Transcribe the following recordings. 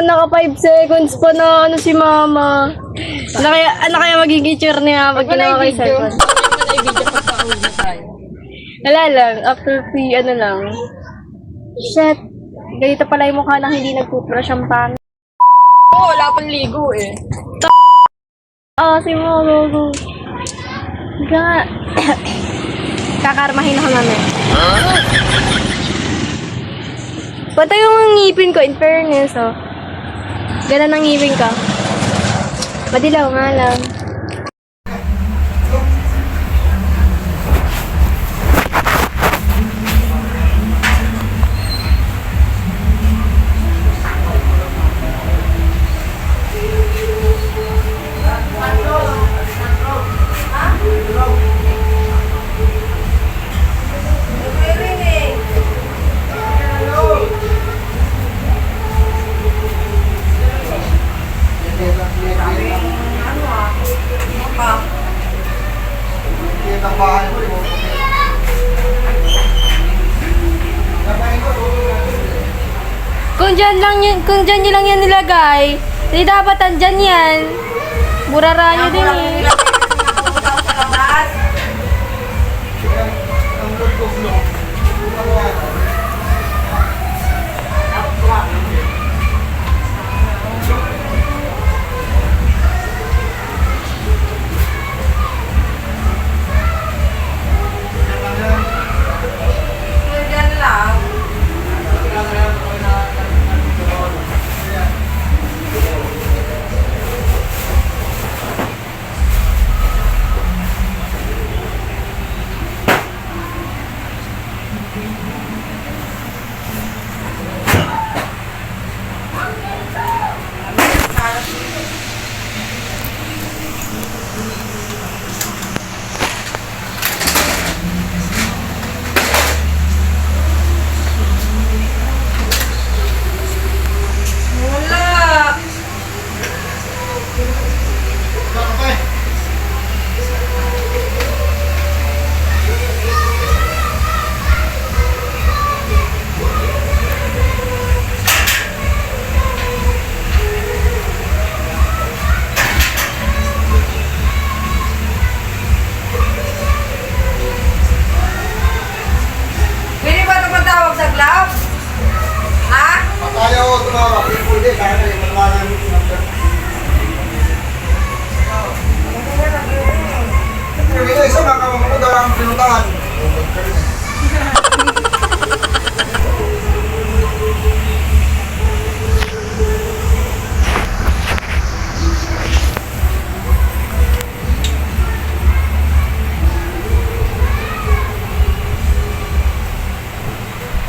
naka 5 seconds pa na ano si mama. Ano kaya magiging cheer niya pag ginawa kay cellphone? Wala lang, after ano lang. Shit, ganito pala yung mukha nang hindi nag-toothbrush ang pang. Oo, wala pang ligo eh. Si mama ko. Kakarmahin ako namin. Pati yung ngipin ko, in fairness, oh. Ganda ng ngipin ko. Madilaw nga lang. Kung dyan nyo lang yan nilagay, hindi dapat andyan yan. Burara nyo din eh.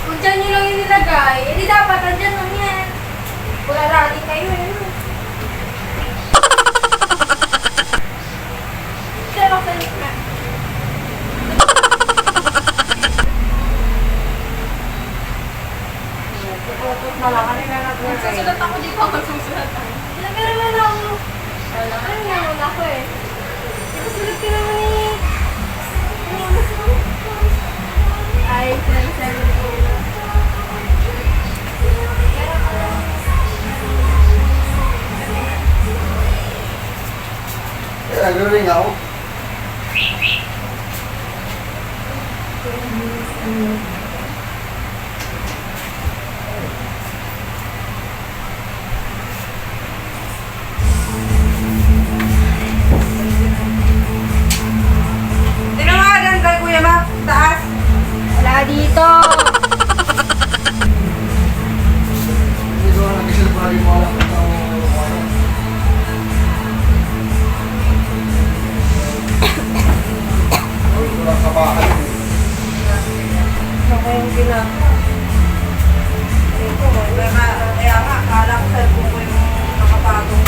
Kung dyan nyo lang yung nilagay, hindi dapat andyan lang yan. Wala rali kayo eh. Pero sa likna. Susulat ako dito ako susulat. Pero naman ako. Ano naman ako eh. Susulat ka naman eh. Ay, sinasabi ko. Nag-ring ako. Tinawagan kay Kuya Mac, taas. Wala dito. Dito na nag-isip pa rin mo alam ito. Wala sa bahay. Ako yung ginagawa. Ito, kaya nga, kala ko sa buko yung nakapagong.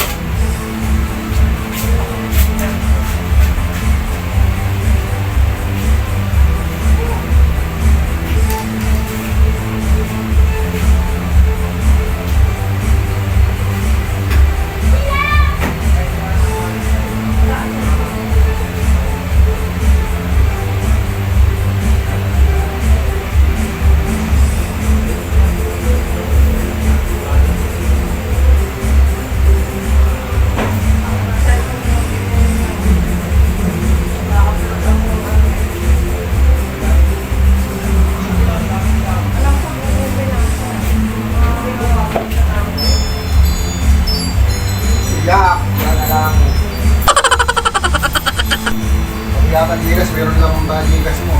meron lang ang bagigas mo.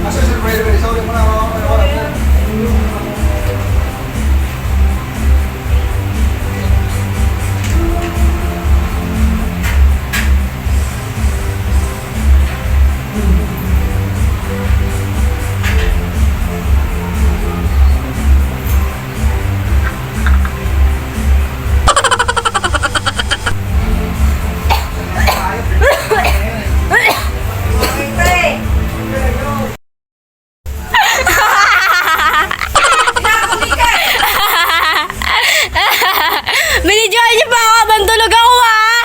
Asa sir, pwede sorry mo na wala po. Binidyoan niyo pa ako habang tulog ako ah!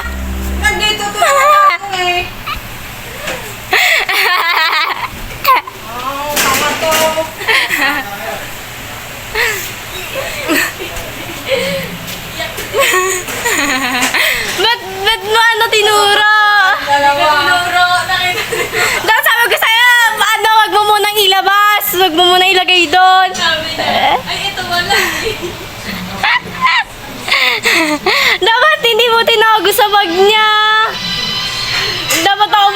Nandito tulog ako eh. Oh, tama to. Ba't mo ano tinuro? Dalawa. Dapat sabi ko sa'yo, ano, wag mo munang ilabas. Wag mo munang ilagay doon. Ay, ito wala. Dapat hindi mo tinago sa bag niya. Dapat ako...